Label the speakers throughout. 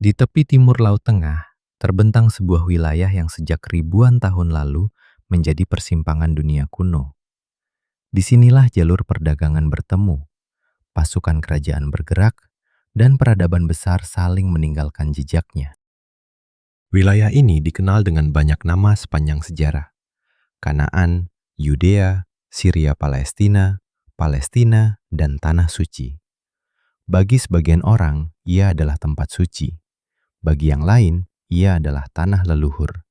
Speaker 1: Di tepi timur Laut Tengah, terbentang sebuah wilayah yang sejak ribuan tahun lalu menjadi persimpangan dunia kuno. Disinilah jalur perdagangan bertemu, pasukan kerajaan bergerak, dan peradaban besar saling meninggalkan jejaknya. Wilayah ini dikenal dengan banyak nama sepanjang sejarah. Kanaan, Yudea, Syria Palestina, Palestina, dan Tanah Suci. Bagi sebagian orang, ia adalah tempat suci. Bagi yang lain, ia adalah tanah leluhur.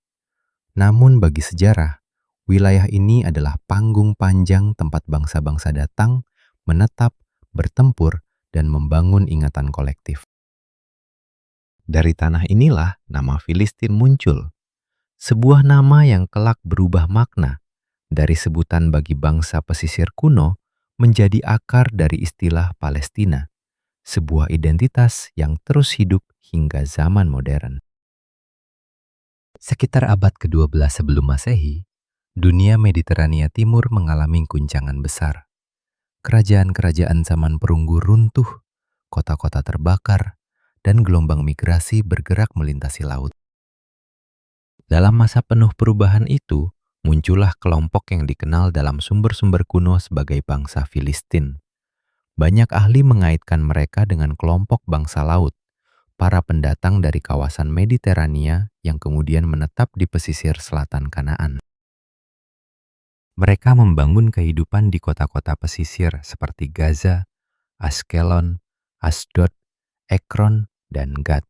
Speaker 1: Namun bagi sejarah, wilayah ini adalah panggung panjang tempat bangsa-bangsa datang, menetap, bertempur, dan membangun ingatan kolektif. Dari tanah inilah nama Filistin muncul, sebuah nama yang kelak berubah makna dari sebutan bagi bangsa pesisir kuno menjadi akar dari istilah Palestina, sebuah identitas yang terus hidup hingga zaman modern. Sekitar abad ke-12 sebelum Masehi, dunia Mediterania Timur mengalami guncangan besar. Kerajaan-kerajaan zaman perunggu runtuh, kota-kota terbakar, dan gelombang migrasi bergerak melintasi laut. Dalam masa penuh perubahan itu, muncullah kelompok yang dikenal dalam sumber-sumber kuno sebagai bangsa Filistin. Banyak ahli mengaitkan mereka dengan kelompok bangsa laut, para pendatang dari kawasan Mediterania yang kemudian menetap di pesisir selatan Kanaan. Mereka membangun kehidupan di kota-kota pesisir seperti Gaza, Askelon, Asdod, Ekron, dan Gad.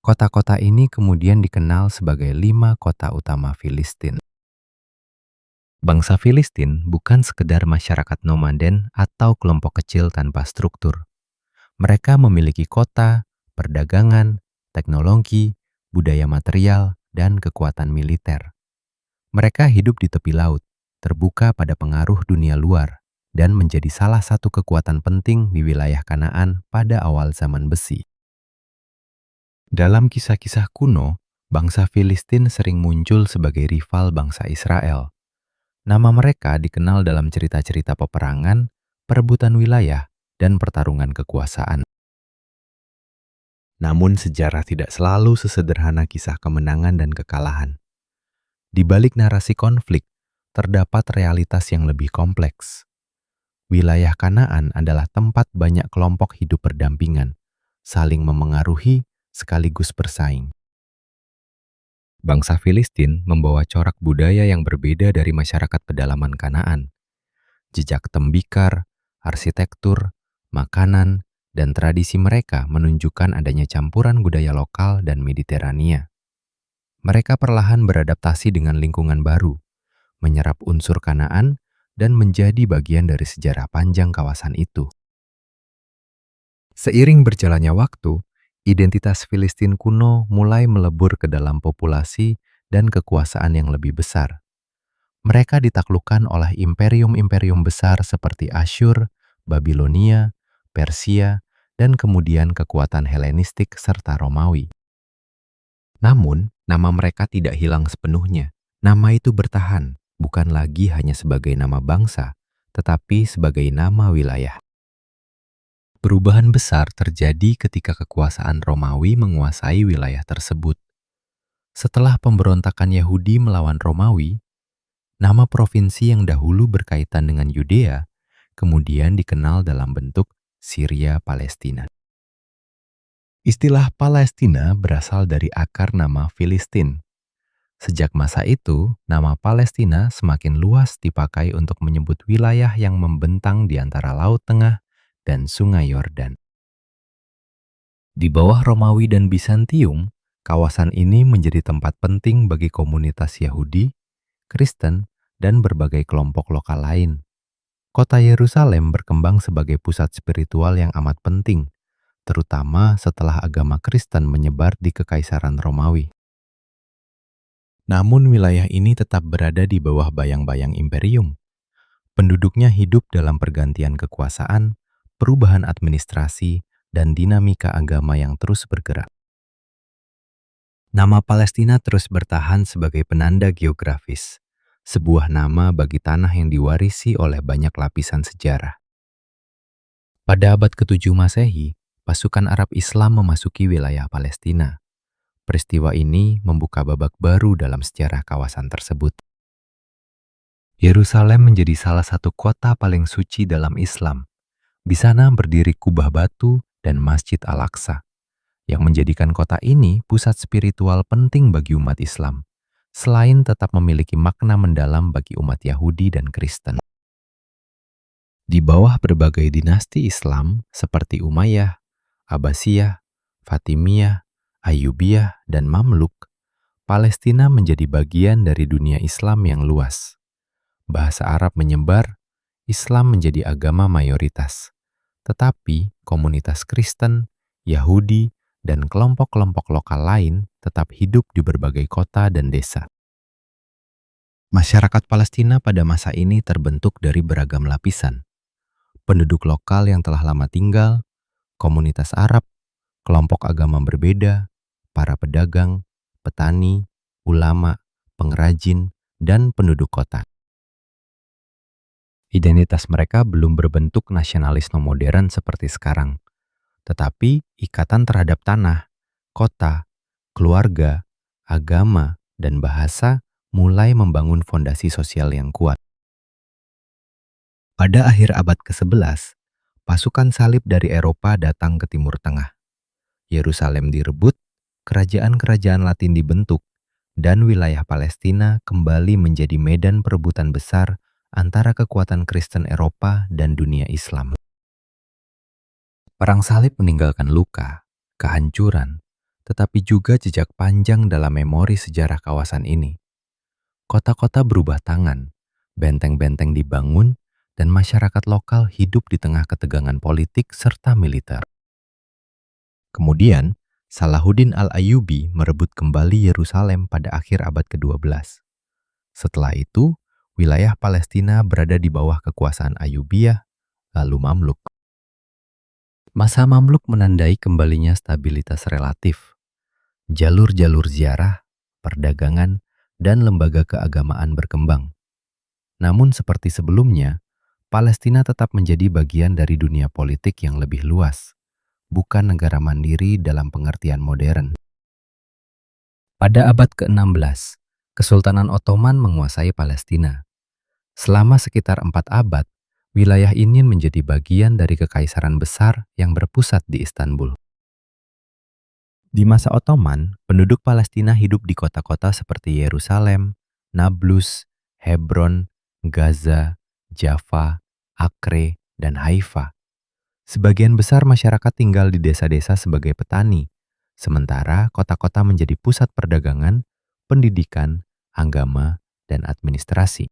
Speaker 1: Kota-kota ini kemudian dikenal sebagai 5 kota utama Filistin. Bangsa Filistin bukan sekedar masyarakat nomaden atau kelompok kecil tanpa struktur. Mereka memiliki kota, perdagangan, teknologi, budaya material, dan kekuatan militer. Mereka hidup di tepi laut, terbuka pada pengaruh dunia luar, dan menjadi salah satu kekuatan penting di wilayah Kanaan pada awal zaman besi. Dalam kisah-kisah kuno, bangsa Filistin sering muncul sebagai rival bangsa Israel. Nama mereka dikenal dalam cerita-cerita peperangan, perebutan wilayah, dan pertarungan kekuasaan. Namun sejarah tidak selalu sesederhana kisah kemenangan dan kekalahan. Di balik narasi konflik, terdapat realitas yang lebih kompleks. Wilayah Kanaan adalah tempat banyak kelompok hidup berdampingan, saling memengaruhi sekaligus bersaing. Bangsa Filistin membawa corak budaya yang berbeda dari masyarakat pedalaman Kanaan. Jejak tembikar, arsitektur, makanan, dan tradisi mereka menunjukkan adanya campuran budaya lokal dan Mediterania. Mereka perlahan beradaptasi dengan lingkungan baru, menyerap unsur Kanaan, dan menjadi bagian dari sejarah panjang kawasan itu. Seiring berjalannya waktu, identitas Filistin kuno mulai melebur ke dalam populasi dan kekuasaan yang lebih besar. Mereka ditaklukkan oleh imperium-imperium besar seperti Asyur, Babilonia, Persia, dan kemudian kekuatan Helenistik serta Romawi. Namun, nama mereka tidak hilang sepenuhnya. Nama itu bertahan, bukan lagi hanya sebagai nama bangsa, tetapi sebagai nama wilayah. Perubahan besar terjadi ketika kekuasaan Romawi menguasai wilayah tersebut. Setelah pemberontakan Yahudi melawan Romawi, nama provinsi yang dahulu berkaitan dengan Yudea kemudian dikenal dalam bentuk Syria Palestina. Istilah Palestina berasal dari akar nama Filistin. Sejak masa itu, nama Palestina semakin luas dipakai untuk menyebut wilayah yang membentang di antara Laut Tengah dan Sungai Yordan. Di bawah Romawi dan Bizantium, kawasan ini menjadi tempat penting bagi komunitas Yahudi, Kristen, dan berbagai kelompok lokal lain. Kota Yerusalem berkembang sebagai pusat spiritual yang amat penting, terutama setelah agama Kristen menyebar di Kekaisaran Romawi. Namun wilayah ini tetap berada di bawah bayang-bayang imperium. Penduduknya hidup dalam pergantian kekuasaan, perubahan administrasi, dan dinamika agama yang terus bergerak. Nama Palestina terus bertahan sebagai penanda geografis, sebuah nama bagi tanah yang diwarisi oleh banyak lapisan sejarah. Pada abad ke-7 Masehi, pasukan Arab Islam memasuki wilayah Palestina. Peristiwa ini membuka babak baru dalam sejarah kawasan tersebut. Yerusalem menjadi salah satu kota paling suci dalam Islam. Di sana berdiri kubah batu dan Masjid Al-Aqsa, yang menjadikan kota ini pusat spiritual penting bagi umat Islam, selain tetap memiliki makna mendalam bagi umat Yahudi dan Kristen. Di bawah berbagai dinasti Islam seperti Umayyah, Abbasiyah, Fatimiyah, Ayyubiyah, dan Mamluk, Palestina menjadi bagian dari dunia Islam yang luas. Bahasa Arab menyebar, Islam menjadi agama mayoritas. Tetapi komunitas Kristen, Yahudi, dan kelompok-kelompok lokal lain tetap hidup di berbagai kota dan desa. Masyarakat Palestina pada masa ini terbentuk dari beragam lapisan. Penduduk lokal yang telah lama tinggal, komunitas Arab, kelompok agama berbeda, para pedagang, petani, ulama, pengrajin, dan penduduk kota. Identitas mereka belum berbentuk nasionalisme modern seperti sekarang, tetapi ikatan terhadap tanah, kota, keluarga, agama, dan bahasa mulai membangun fondasi sosial yang kuat. Pada akhir abad ke-11, pasukan salib dari Eropa datang ke Timur Tengah. Yerusalem direbut, kerajaan-kerajaan Latin dibentuk, dan wilayah Palestina kembali menjadi medan perebutan besar antara kekuatan Kristen Eropa dan dunia Islam. Perang salib meninggalkan luka, kehancuran, tetapi juga jejak panjang dalam memori sejarah kawasan ini. Kota-kota berubah tangan, benteng-benteng dibangun, dan masyarakat lokal hidup di tengah ketegangan politik serta militer. Kemudian, Salahuddin Al-Ayyubi merebut kembali Yerusalem pada akhir abad ke-12. Setelah itu, wilayah Palestina berada di bawah kekuasaan Ayyubiyah, lalu Mamluk. Masa Mamluk menandai kembalinya stabilitas relatif. Jalur-jalur ziarah, perdagangan, dan lembaga keagamaan berkembang. Namun seperti sebelumnya, Palestina tetap menjadi bagian dari dunia politik yang lebih luas, bukan negara mandiri dalam pengertian modern. Pada abad ke-16, Kesultanan Ottoman menguasai Palestina. Selama sekitar 4 abad, wilayah ini menjadi bagian dari kekaisaran besar yang berpusat di Istanbul. Di masa Ottoman, penduduk Palestina hidup di kota-kota seperti Yerusalem, Nablus, Hebron, Gaza, Jaffa, Acre, dan Haifa. Sebagian besar masyarakat tinggal di desa-desa sebagai petani, sementara kota-kota menjadi pusat perdagangan, pendidikan, agama, dan administrasi.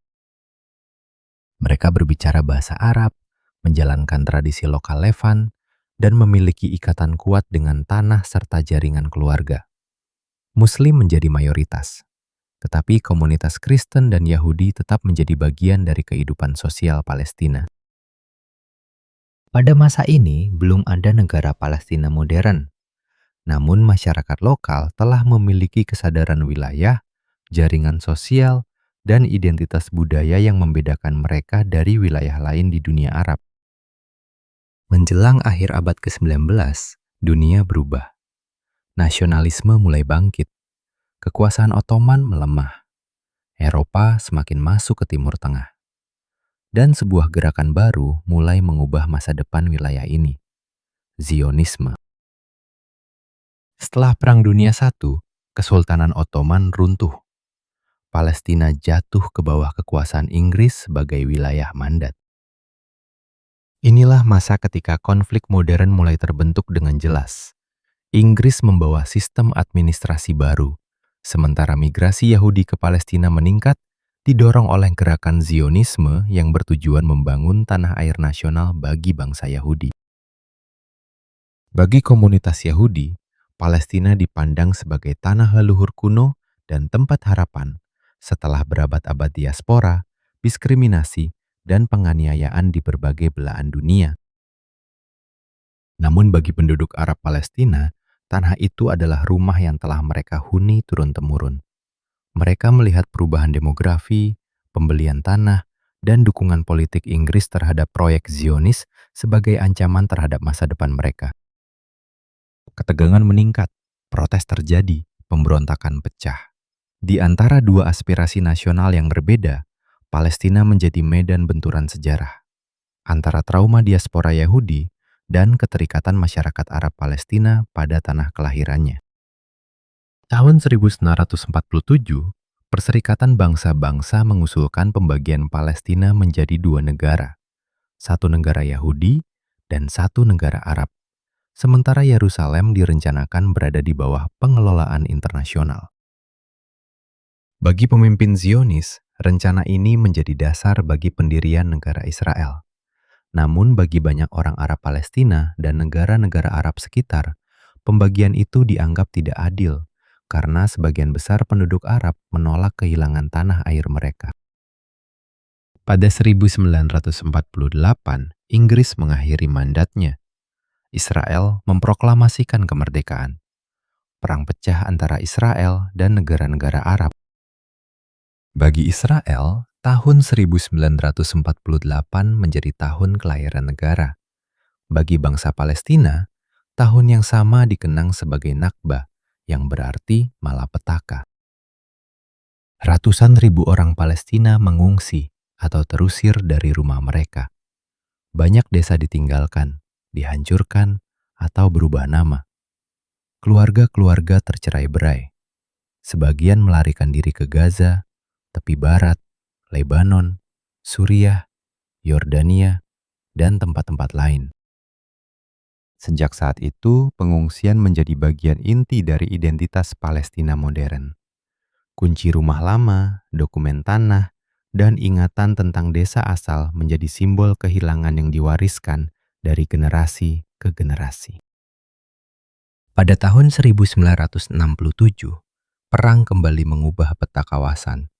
Speaker 1: Mereka berbicara bahasa Arab, menjalankan tradisi lokal Levan, dan memiliki ikatan kuat dengan tanah serta jaringan keluarga. Muslim menjadi mayoritas, tetapi komunitas Kristen dan Yahudi tetap menjadi bagian dari kehidupan sosial Palestina. Pada masa ini, belum ada negara Palestina modern. Namun masyarakat lokal telah memiliki kesadaran wilayah, jaringan sosial, dan identitas budaya yang membedakan mereka dari wilayah lain di dunia Arab. Menjelang akhir abad ke-19, dunia berubah. Nasionalisme mulai bangkit. Kekuasaan Ottoman melemah. Eropa semakin masuk ke Timur Tengah. Dan sebuah gerakan baru mulai mengubah masa depan wilayah ini. Zionisme. Setelah Perang Dunia I, Kesultanan Ottoman runtuh. Palestina jatuh ke bawah kekuasaan Inggris sebagai wilayah mandat. Inilah masa ketika konflik modern mulai terbentuk dengan jelas. Inggris membawa sistem administrasi baru, sementara migrasi Yahudi ke Palestina meningkat, didorong oleh gerakan Zionisme yang bertujuan membangun tanah air nasional bagi bangsa Yahudi. Bagi komunitas Yahudi, Palestina dipandang sebagai tanah leluhur kuno dan tempat harapan setelah berabad-abad diaspora, diskriminasi, dan penganiayaan di berbagai belahan dunia. Namun bagi penduduk Arab Palestina, tanah itu adalah rumah yang telah mereka huni turun-temurun. Mereka melihat perubahan demografi, pembelian tanah, dan dukungan politik Inggris terhadap proyek Zionis sebagai ancaman terhadap masa depan mereka. Ketegangan meningkat, protes terjadi, pemberontakan pecah. Di antara dua aspirasi nasional yang berbeda, Palestina menjadi medan benturan sejarah antara trauma diaspora Yahudi dan keterikatan masyarakat Arab Palestina pada tanah kelahirannya. Tahun 1947, Perserikatan Bangsa-Bangsa mengusulkan pembagian Palestina menjadi dua negara, satu negara Yahudi dan satu negara Arab, sementara Yerusalem direncanakan berada di bawah pengelolaan internasional. Bagi pemimpin Zionis, rencana ini menjadi dasar bagi pendirian negara Israel. Namun bagi banyak orang Arab Palestina dan negara-negara Arab sekitar, pembagian itu dianggap tidak adil karena sebagian besar penduduk Arab menolak kehilangan tanah air mereka. Pada 1948, Inggris mengakhiri mandatnya. Israel memproklamasikan kemerdekaan. Perang pecah antara Israel dan negara-negara Arab. Bagi Israel, tahun 1948 menjadi tahun kelahiran negara. Bagi bangsa Palestina, tahun yang sama dikenang sebagai Nakba, yang berarti malapetaka. Ratusan ribu orang Palestina mengungsi atau terusir dari rumah mereka. Banyak desa ditinggalkan, dihancurkan, atau berubah nama. Keluarga-keluarga tercerai-berai. Sebagian melarikan diri ke Gaza, tepi barat, Lebanon, Suriah, Yordania, dan tempat-tempat lain. Sejak saat itu, pengungsian menjadi bagian inti dari identitas Palestina modern. Kunci rumah lama, dokumen tanah, dan ingatan tentang desa asal menjadi simbol kehilangan yang diwariskan dari generasi ke generasi. Pada tahun 1967, perang kembali mengubah peta kawasan.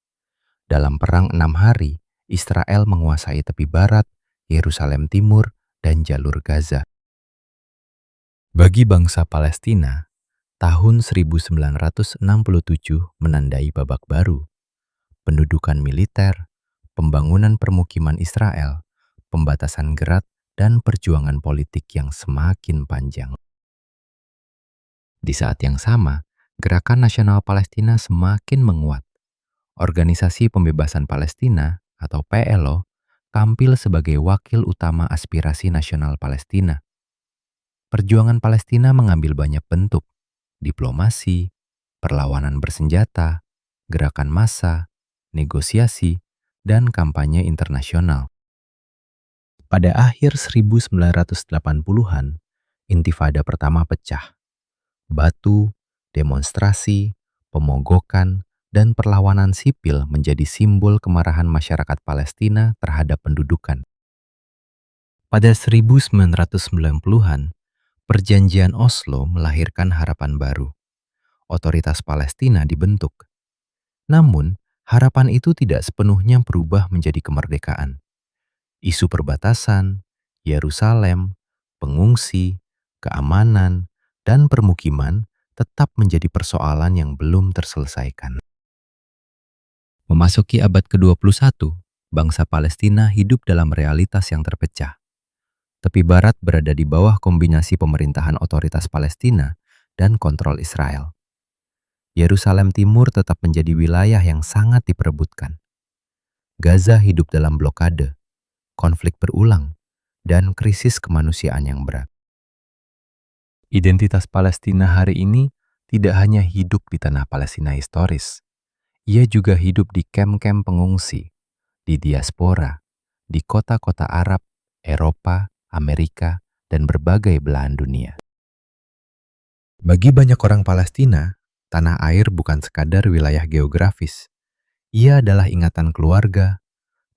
Speaker 1: Dalam perang 6 hari, Israel menguasai tepi barat, Yerusalem Timur, dan jalur Gaza. Bagi bangsa Palestina, tahun 1967 menandai babak baru. Pendudukan militer, pembangunan permukiman Israel, pembatasan gerak, dan perjuangan politik yang semakin panjang. Di saat yang sama, Gerakan Nasional Palestina semakin menguat. Organisasi Pembebasan Palestina atau PLO tampil sebagai wakil utama aspirasi nasional Palestina. Perjuangan Palestina mengambil banyak bentuk: diplomasi, perlawanan bersenjata, gerakan massa, negosiasi, dan kampanye internasional. Pada akhir 1980-an, Intifada pertama pecah. Batu, demonstrasi, pemogokan, dan perlawanan sipil menjadi simbol kemarahan masyarakat Palestina terhadap pendudukan. Pada 1990-an, Perjanjian Oslo melahirkan harapan baru. Otoritas Palestina dibentuk. Namun, harapan itu tidak sepenuhnya berubah menjadi kemerdekaan. Isu perbatasan, Yerusalem, pengungsi, keamanan, dan permukiman tetap menjadi persoalan yang belum terselesaikan. Memasuki abad ke-21, bangsa Palestina hidup dalam realitas yang terpecah. Tepi barat berada di bawah kombinasi pemerintahan otoritas Palestina dan kontrol Israel. Yerusalem Timur tetap menjadi wilayah yang sangat diperebutkan. Gaza hidup dalam blokade, konflik berulang, dan krisis kemanusiaan yang berat. Identitas Palestina hari ini tidak hanya hidup di tanah Palestina historis. Ia juga hidup di kem-kem pengungsi, di diaspora, di kota-kota Arab, Eropa, Amerika, dan berbagai belahan dunia. Bagi banyak orang Palestina, tanah air bukan sekadar wilayah geografis. Ia adalah ingatan keluarga,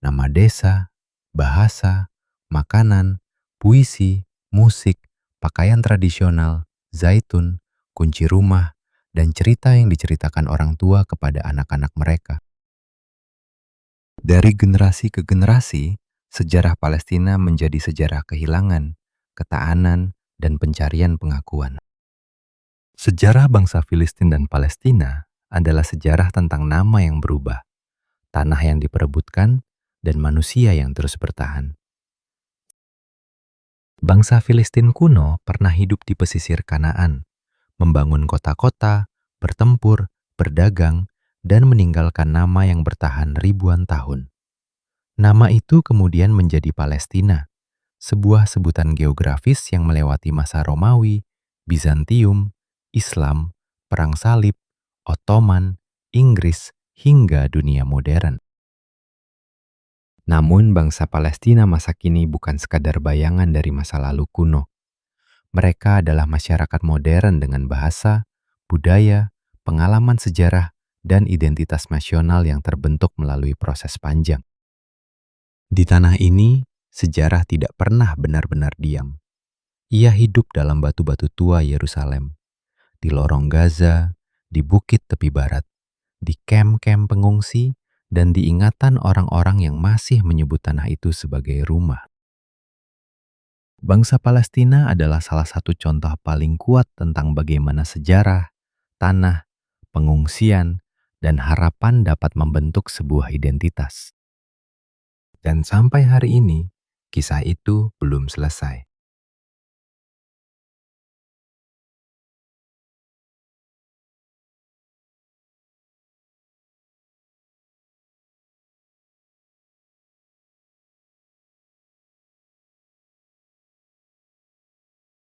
Speaker 1: nama desa, bahasa, makanan, puisi, musik, pakaian tradisional, zaitun, kunci rumah, dan cerita yang diceritakan orang tua kepada anak-anak mereka. Dari generasi ke generasi, sejarah Palestina menjadi sejarah kehilangan, ketahanan, dan pencarian pengakuan. Sejarah bangsa Filistin dan Palestina adalah sejarah tentang nama yang berubah, tanah yang diperebutkan, dan manusia yang terus bertahan. Bangsa Filistin kuno pernah hidup di pesisir Kanaan, membangun kota-kota, bertempur, berdagang, dan meninggalkan nama yang bertahan ribuan tahun. Nama itu kemudian menjadi Palestina, sebuah sebutan geografis yang melewati masa Romawi, Bizantium, Islam, Perang Salib, Ottoman, Inggris, hingga dunia modern. Namun bangsa Palestina masa kini bukan sekadar bayangan dari masa lalu kuno. Mereka adalah masyarakat modern dengan bahasa, budaya, pengalaman sejarah, dan identitas nasional yang terbentuk melalui proses panjang. Di tanah ini, sejarah tidak pernah benar-benar diam. Ia hidup dalam batu-batu tua Yerusalem, di lorong Gaza, di bukit tepi barat, di kem-kem pengungsi, dan di ingatan orang-orang yang masih menyebut tanah itu sebagai rumah. Bangsa Palestina adalah salah satu contoh paling kuat tentang bagaimana sejarah, tanah, pengungsian, dan harapan dapat membentuk sebuah identitas. Dan sampai hari ini, kisah itu belum selesai.